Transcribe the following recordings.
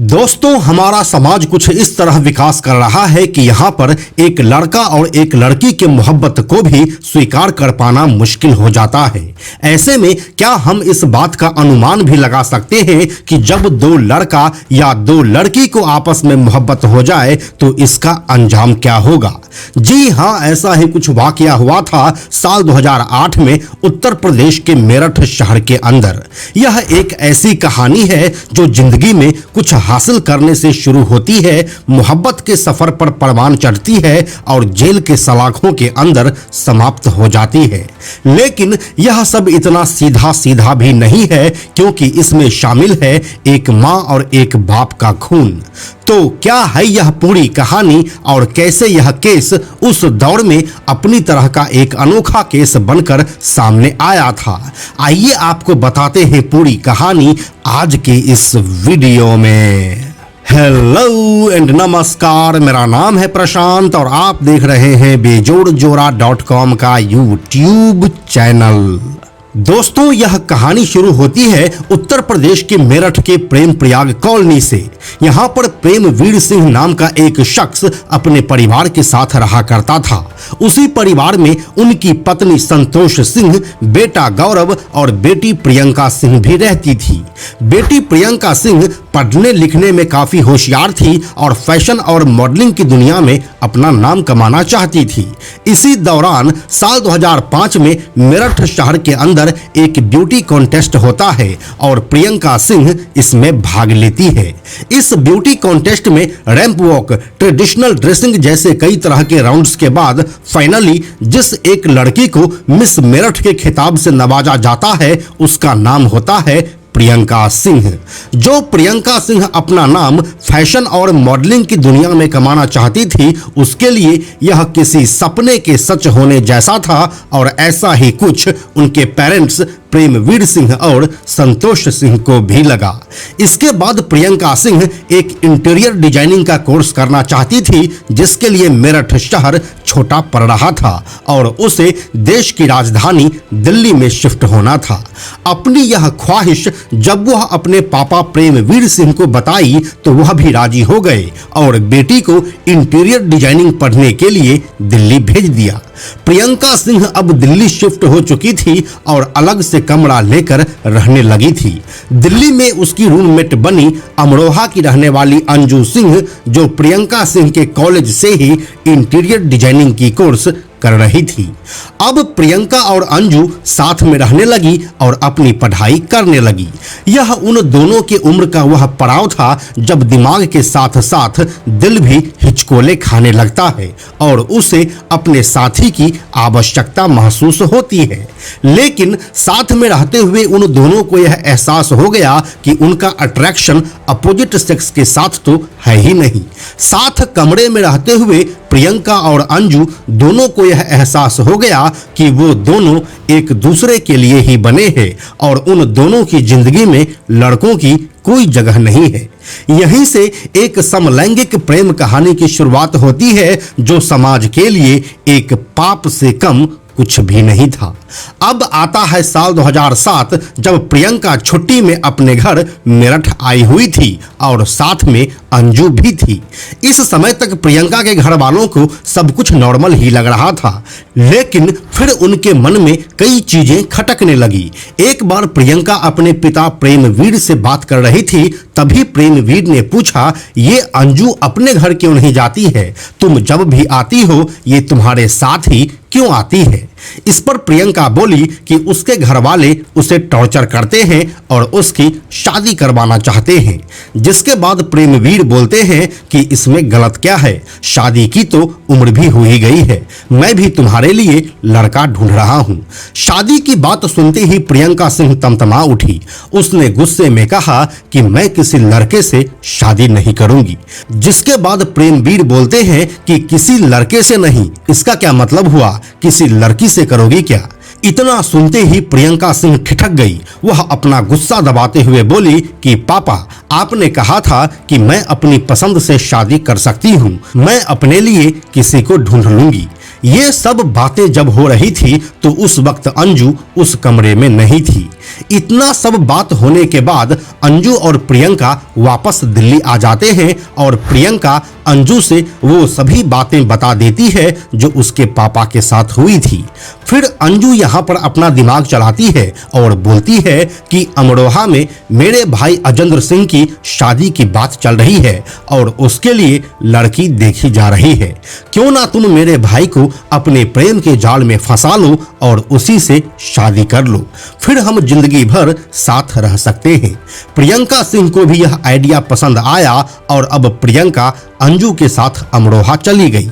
दोस्तों, हमारा समाज कुछ इस तरह विकास कर रहा है कि यहाँ पर एक लड़का और एक लड़की के मोहब्बत को भी स्वीकार कर पाना मुश्किल हो जाता है। ऐसे में क्या हम इस बात का अनुमान भी लगा सकते हैं कि जब दो लड़का या दो लड़की को आपस में मोहब्बत हो जाए तो इसका अंजाम क्या होगा? जी हाँ, ऐसा ही कुछ वाकया हुआ था साल 2008 में उत्तर प्रदेश के मेरठ शहर के अंदर। यह एक ऐसी कहानी है जो जिंदगी में कुछ हासिल करने से शुरू होती है, मोहब्बत के सफर पर परवान चढ़ती है और जेल के सलाखों के अंदर समाप्त हो जाती है। लेकिन यह सब इतना सीधा सीधा भी नहीं है, क्योंकि इसमें शामिल है एक माँ और एक बाप का खून। तो क्या है यह पूरी कहानी और कैसे यह केस उस दौर में अपनी तरह का एक अनोखा केस बनकर सामने आया था? आइए आपको बताते हैं पूरी कहानी आज की इस वीडियो में। हेलो एंड नमस्कार, मेरा नाम है प्रशांत और आप देख रहे हैं बेजोड़जोड़ा.com का यूट्यूब चैनल। दोस्तों, यह कहानी शुरू होती है उत्तर प्रदेश के मेरठ के प्रेम प्रयाग कॉलोनी से। यहाँ पर प्रेम वीर सिंह नाम का एक शख्स अपने परिवार के साथ रहा करता था। उसी परिवार में उनकी पत्नी संतोष सिंह, बेटा गौरव और बेटी प्रियंका सिंह भी रहती थी। बेटी प्रियंका सिंह पढ़ने लिखने में काफी होशियार थी और फैशन और मॉडलिंग की दुनिया में अपना नाम कमाना चाहती थी। इसी दौरान साल 2005 में मेरठ शहर के अंदर एक ब्यूटी कॉन्टेस्ट होता है और प्रियंका सिंह इसमें भाग लेती है। इस ब्यूटी कॉन्टेस्ट में रैंप वॉक, ट्रेडिशनल ड्रेसिंग जैसे कई तरह के राउंड्स के बाद फाइनली जिस एक लड़की को मिस मेरठ के खिताब से नवाजा जाता है उसका नाम होता है प्रियंका सिंह। जो प्रियंका सिंह अपना नाम फैशन और मॉडलिंग की दुनिया में कमाना चाहती थी, उसके लिए यह किसी सपने के सच होने जैसा था और ऐसा ही कुछ उनके पेरेंट्स प्रेम वीर सिंह और संतोष सिंह को भी लगा। इसके बाद प्रियंका सिंह एक इंटीरियर डिजाइनिंग का कोर्स करना चाहती थी, जिसके लिए मेरठ शहर छोटा पड़ रहा था और उसे देश की राजधानी दिल्ली में शिफ्ट होना था। अपनी यह ख्वाहिश जब वह अपने पापा प्रेम वीर सिंह को बताई तो वह भी राजी हो गए और बेटी को इंटीरियर डिजाइनिंग पढ़ने के लिए दिल्ली भेज दिया। प्रियंका सिंह अब दिल्ली शिफ्ट हो चुकी थी और अलग से कमरा लेकर रहने लगी थी। दिल्ली में उसकी रूममेट बनी अमरोहा की रहने वाली अंजू सिंह, जो प्रियंका सिंह के कॉलेज से ही इंटीरियर डिजाइनिंग की कोर्स कर रही थी। अब प्रियंका और अंजू साथ में रहने लगी और अपनी पढ़ाई करने लगी। यह उन दोनों के उम्र का वह पड़ाव था जब दिमाग के साथ साथ दिल भी हिचकोले खाने लगता है और उसे अपने साथी की आवश्यकता महसूस होती है। लेकिन साथ में रहते हुए उन दोनों को यह एहसास हो गया कि उनका अट्रैक्शन अपोजिट सेक्स के साथ तो है ही नहीं। साथ कमरे में रहते हुए प्रियंका और अंजू दोनों को यह एहसास हो गया कि वो दोनों एक दूसरे के लिए ही बने हैं और उन दोनों की जिंदगी में लड़कों की कोई जगह नहीं है। यहीं से एक समलैंगिक प्रेम कहानी की शुरुआत होती है, जो समाज के लिए एक पाप से कम कुछ भी नहीं था। अब आता है साल 2007, जब प्रियंका छुट्टी में अपने घर मेरठ आई हुई थी और साथ में अंजू भी थी। इस समय तक प्रियंका के घर वालों को सब कुछ नॉर्मल ही लग रहा था, लेकिन फिर उनके मन में कई चीजें खटकने लगी। एक बार प्रियंका अपने पिता प्रेम वीर से बात कर रही थी, तभी प्रेम वीर ने पूछा, ये अंजू अपने घर क्यों नहीं जाती है? तुम जब भी आती हो ये तुम्हारे साथ ही क्यों आती है? इस पर प्रियंका बोली कि उसके घर वाले उसे टॉर्चर करते हैं और उसकी शादी करवाना चाहते हैं। जिसके बाद प्रेमवीर बोलते हैं कि इसमें गलत क्या है, शादी की तो उम्र भी हो ही गई है, मैं भी तुम्हारे लिए लड़का ढूंढ रहा हूँ। शादी की बात सुनते ही प्रियंका सिंह तमतमा उठी। उसने गुस्से में कहा कि मैं किसी लड़के से शादी नहीं करूंगी। जिसके बाद प्रेमवीर बोलते हैं कि किसी लड़के से नहीं, इसका क्या मतलब हुआ, किसी लड़की से करोगी क्या? इतना सुनते ही प्रियंका सिंह ठिठक गई। वह अपना गुस्सा दबाते हुए बोली कि पापा, आपने कहा था कि मैं अपनी पसंद से शादी कर सकती हूँ, मैं अपने लिए किसी को ढूंढ लूंगी। ये सब बातें जब हो रही थी तो उस वक्त अंजू उस कमरे में नहीं थी। इतना सब बात होने के बाद अंजू और प्रियंका वापस दिल्ली आ जाते हैं और प्रियंका अंजू से वो सभी बातें बता देती है जो उसके पापा के साथ हुई थी। फिर अंजू यहाँ पर अपना दिमाग चलाती है और बोलती है कि अमरोहा में मेरे भाई अजेंद्र सिंह की शादी की बात चल रही है और उसके लिए लड़की देखी जा रही है। क्यों ना तुम मेरे भाई को अपने प्रेम के जाल में फंसा लो और उसी से शादी कर लो, फिर हम जिंदगी भर साथ रह सकते हैं। प्रियंका सिंह को भी यह आइडिया पसंद आया और अब प्रियंका अंजू के साथ अमरोहा चली गई।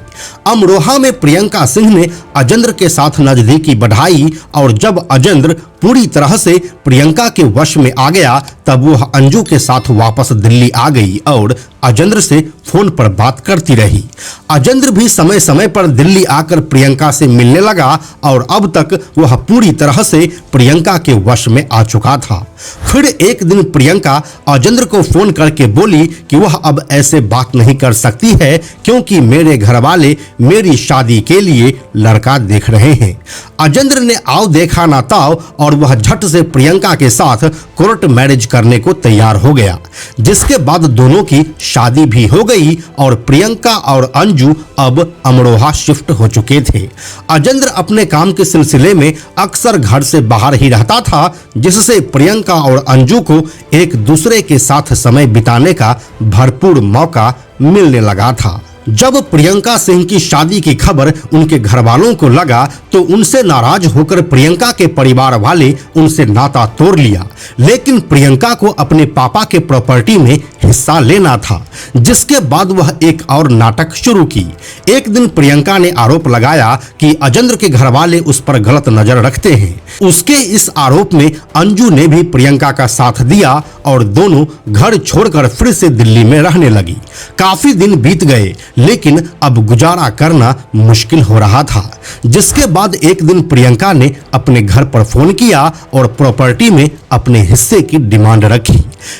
अमरोहा में प्रियंका सिंह ने अजेंद्र के साथ नजदीकी बढ़ाई और जब अजेंद्र पूरी तरह से प्रियंका के वश में आ गया तब वह अंजू के साथ वापस दिल्ली आ गई और अजेंद्र से फोन पर बात करती रही। अजेंद्र भी समय समय पर दिल्ली आकर प्रियंका से मिलने लगा और अब तक वह पूरी तरह से प्रियंका के वश में आ चुका था। फिर एक दिन प्रियंका अजेंद्र को फोन करके बोली कि वह अब ऐसे बात नहीं कर सकती है क्योंकि मेरे घर वाले मेरी शादी के लिए लड़का देख रहे हैं। अजेंद्र ने आओ देखा ना ताव और वह झट से प्रियंका के साथ कोर्ट मैरिज करने को तैयार हो गया, जिसके बाद दोनों की शादी भी हो गई और प्रियंका और अंजू अब अमरोहा शिफ्ट हो चुके थे। अजेंद्र अपने काम के सिलसिले में अक्सर घर से बाहर ही रहता था, जिससे प्रियंका और अंजू को एक दूसरे के साथ समय बिताने का भरपूर मौका मिलने लगा था। जब प्रियंका सिंह की शादी की खबर उनके घर वालों को लगा तो उनसे नाराज होकर प्रियंका के परिवार वाले उनसे नाता तोड़ लिया, लेकिन प्रियंका को अपने पापा के प्रॉपर्टी में हिस्सा लेना था, जिसके बाद वह एक और नाटक शुरू की। एक दिन प्रियंका ने आरोप लगाया कि अजेंद्र के घर वाले उस पर गलत नजर रखते हैं। उसके इस आरोप में अंजू ने भी प्रियंका का साथ दिया और दोनों घर छोड़कर फिर से दिल्ली में रहने लगी। काफी दिन बीत गए लेकिन अब गुजारा करना मुश्किल हो रहा था, जिसके बाद एक दिन प्रियंका ने अपने घर पर फोन किया और प्रॉपर्टी में अपने हिस्से की डिमांड रखी।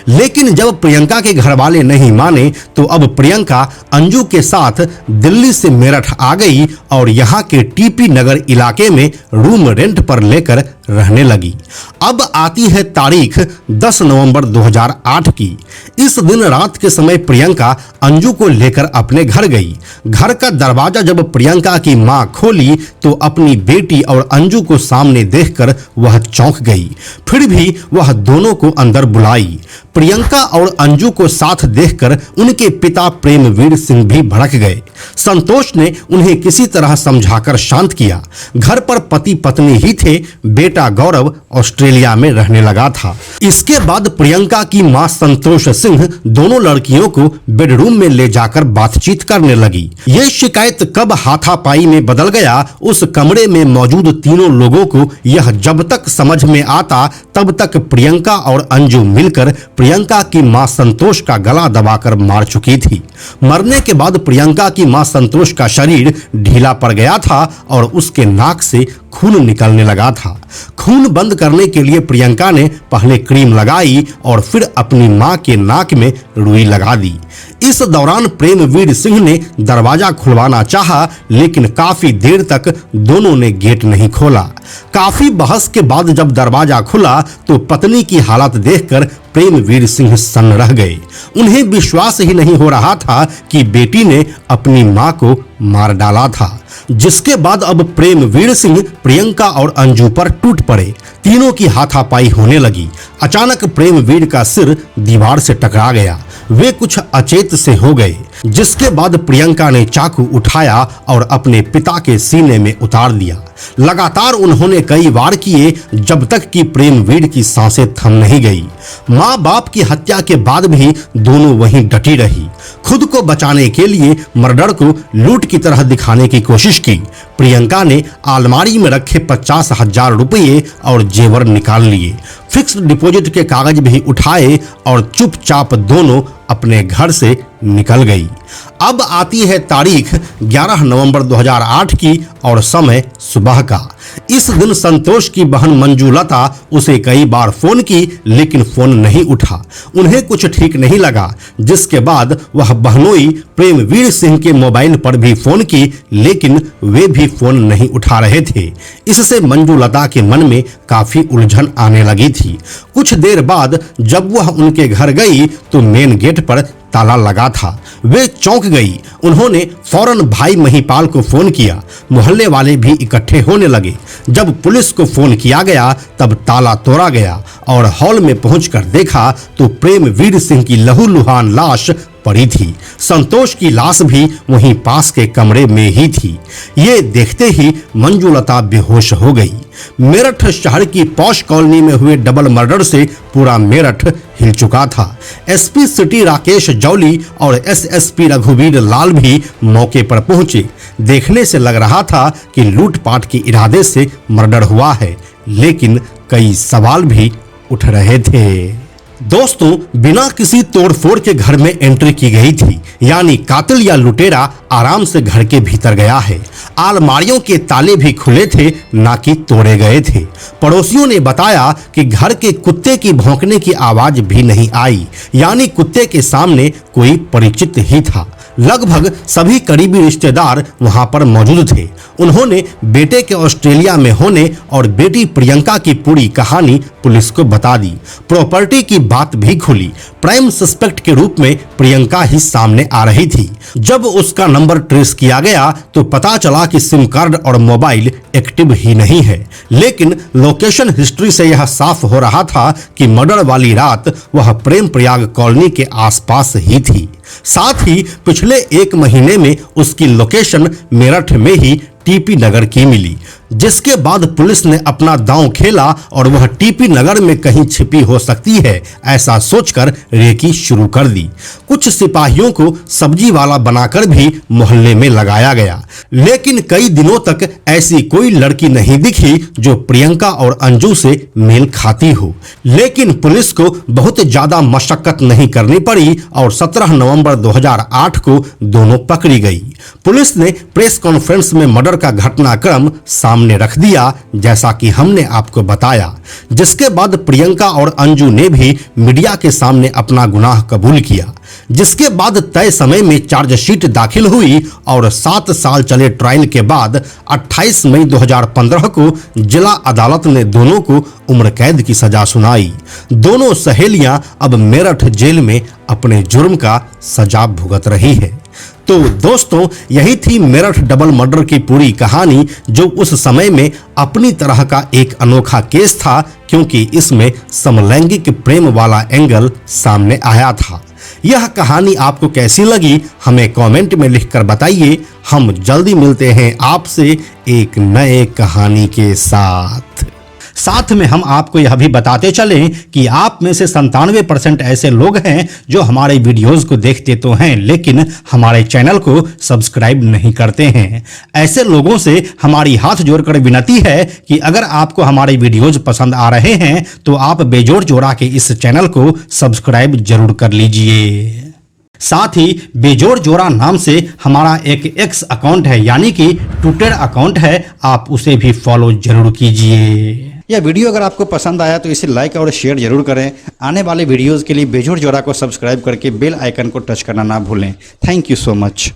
लेकिन जब प्रियंका के घर वाले नहीं माने तो अब प्रियंका अंजू के साथ दिल्ली से मेरठ आ गई और यहाँ के टीपी नगर इलाके में रूम रेंट पर लेकर रहने लगी। अब आती है तारीख 10 नवंबर 2008 की। इस दिन रात के समय प्रियंका अंजू को लेकर अपने घर गई। घर का दरवाजा जब प्रियंका की मां खोली तो अपनी बेटी और अंजू को सामने देखकर वह चौंक गई। फिर भी वह दोनों को अंदर बुलाई। प्रियंका और अंजू को साथ देखकर उनके पिता प्रेमवीर सिंह भी भड़क गए। संतोष ने उन्हें किसी तरह समझाकर शांत किया। घर पर पति पत्नी ही थे, बेटा गौरव ऑस्ट्रेलिया में रहने लगा था। इसके बाद प्रियंका की मां संतोष सिंह दोनों लड़कियों को बेडरूम में ले जाकर बातचीत करने लगी। ये शिकायत कब हाथापाई में बदल गया, उस कमरे में मौजूद तीनों लोगों को यह जब तक समझ में आता तब तक प्रियंका और अंजू मिलकर प्रियंका की मां संतोष का गला दबाकर मार चुकी थी। मरने के बाद प्रियंका की मां संतोष का शरीर ढीला पड़ गया था और उसके नाक से खून निकलने लगा था। खून बंद करने के लिए प्रियंका ने पहले क्रीम लगाई और फिर अपनी मां के नाक में रुई लगा दी। इस दौरान प्रेमवीर सिंह ने दरवाजा खुलवाना चाहा, लेकिन काफी देर तक दोनों ने गेट नहीं खोला। काफी बहस के बाद जब दरवाजा खुला तो पत्नी की हालत देखकर प्रेमवीर सिंह सन्न रह गए। उन्हें विश्वास ही नहीं हो रहा था कि बेटी ने अपनी मां को मार डाला था, जिसके बाद अब प्रेमवीर सिंह प्रियंका और अंजू पर टूट पड़े। तीनों की हाथापाई होने लगी। अचानक प्रेमवीर का सिर दीवार से टकरा गया। वे कुछ अचेत से हो गए, जिसके बाद प्रियंका ने चाकू उठाया और अपने पिता के सीने में उतार दिया। लगातार उन्होंने कई वार किए जब तक कि प्रेमवीर की सांसें थम नहीं गई। माँ बाप की हत्या के बाद भी दोनों वहीं डटी रही। खुद को बचाने के लिए मर्डर को लूट की तरह दिखाने की कोशिश की। प्रियंका ने अलमारी में रखे 50,000 रुपये और जेवर निकाल लिए। फिक्स्ड डिपॉजिट के कागज भी उठाए और चुपचाप दोनों अपने घर से निकल गई। अब आती है तारीख 11 नवंबर 2008 की और समय सुबह का। इस दिन संतोष की बहन मंजूलता उसे कई बार फोन की, लेकिन फोन नहीं उठा। उन्हें कुछ ठीक नहीं लगा, जिसके बाद वह बहनोई प्रेमवीर सिंह के मोबाइल पर भी फोन की, लेकिन वे भी फोन नहीं उठा रहे थे। इससे मंजूलता के मन में काफी उलझन आने लगी थी। कुछ देर बाद जब वह उनके घर गई तो मेन गेट पर ताला लगा था। वे चौंक गई। उन्होंने फौरन भाई महिपाल को फोन किया। मोहल्ले वाले भी इकट्ठे होने लगे। जब पुलिस को फोन किया गया तब ताला तोड़ा गया और हॉल में पहुंचकर देखा तो प्रेमवीर सिंह की लहूलुहान लाश पड़ी थी। संतोष की लाश भी वहीं पास के कमरे में ही थी। ये देखते ही मंजूलता बेहोश हो गई। मेरठ शहर की पॉश कॉलोनी में हुए डबल मर्डर से पूरा मेरठ हिल चुका था। एसपी सिटी राकेश जौली और एसएसपी रघुवीर लाल भी मौके पर पहुंचे। देखने से लग रहा था कि लूटपाट के इरादे से मर्डर हुआ है, लेकिन कई सवाल भी उठ रहे थे। दोस्तों, बिना किसी तोड़फोड़ के घर में एंट्री की गई थी, यानी कातिल या लुटेरा आराम से घर के भीतर गया है। अलमारियों के ताले भी खुले थे, ना कि तोड़े गए थे। पड़ोसियों ने बताया कि घर के कुत्ते की भौंकने की आवाज भी नहीं आई, यानी कुत्ते के सामने कोई परिचित ही था। लगभग सभी करीबी रिश्तेदार वहां पर मौजूद थे। उन्होंने बेटे के ऑस्ट्रेलिया में होने और बेटी प्रियंका की पूरी कहानी पुलिस को बता दी। प्रॉपर्टी की बात भी खुली। प्राइम सस्पेक्ट के रूप में प्रियंका ही सामने आ रही थी। जब उसका नंबर ट्रेस किया गया तो पता चला कि सिम कार्ड और मोबाइल एक्टिव ही नहीं है, लेकिन लोकेशन हिस्ट्री से यह साफ हो रहा था कि मर्डर वाली रात वह प्रेम प्रयाग कॉलोनी के आसपास ही थी। साथ ही पिछले 1 महीने में उसकी लोकेशन मेरठ में ही टीपी नगर की मिली, जिसके बाद पुलिस ने अपना दांव खेला और वह टीपी नगर में कहीं छिपी हो सकती है, ऐसा सोचकर रेकी शुरू कर दी। कुछ सिपाहियों को सब्जी वाला बनाकर भी मोहल्ले में लगाया गया, लेकिन कई दिनों तक ऐसी कोई लड़की नहीं दिखी जो प्रियंका और अंजू से मेल खाती हो। लेकिन पुलिस को बहुत ज्यादा मशक्कत नहीं करनी पड़ी और 17 नवंबर 2008 को दोनों पकड़ी गई। पुलिस ने प्रेस कॉन्फ्रेंस में मर्डर का घटनाक्रम सामने रख दिया, जैसा कि हमने आपको बताया, जिसके बाद प्रियंका और अंजू ने भी मीडिया के सामने अपना गुनाह कबूल किया। जिसके बाद तय समय में चार्जशीट दाखिल हुई और 7 साल चले ट्रायल के बाद 28 मई 2015 को जिला अदालत ने दोनों को उम्र कैद की सजा सुनाई। दोनों सहेलियां अब मेरठ जेल में अपने जुर्म का सजा भुगत रही है। तो दोस्तों, यही थी मेरठ डबल मर्डर की पूरी कहानी, जो उस समय में अपनी तरह का एक अनोखा केस था, क्योंकि इसमें समलैंगिक प्रेम वाला एंगल सामने आया था। यह कहानी आपको कैसी लगी हमें कमेंट में लिखकर बताइए। हम जल्दी मिलते हैं आपसे एक नए कहानी के साथ में हम आपको यह भी बताते चलें कि आप में से 97% ऐसे लोग हैं जो हमारे वीडियोस को देखते तो हैं, लेकिन हमारे चैनल को सब्सक्राइब नहीं करते हैं। ऐसे लोगों से हमारी हाथ जोड़कर विनती है कि अगर आपको हमारे वीडियोस पसंद आ रहे हैं तो आप बेजोड़ जोड़ा के इस चैनल को सब्सक्राइब जरूर कर लीजिए। साथ ही बेजोड़ जोड़ा नाम से हमारा एक एक्स अकाउंट है, यानी कि ट्विटर अकाउंट है, आप उसे भी फॉलो जरूर कीजिए। यह वीडियो अगर आपको पसंद आया तो इसे लाइक और शेयर जरूर करें। आने वाले वीडियोस के लिए बेजोड़ जोड़ा को सब्सक्राइब करके बेल आइकन को टच करना ना भूलें। Thank you so much.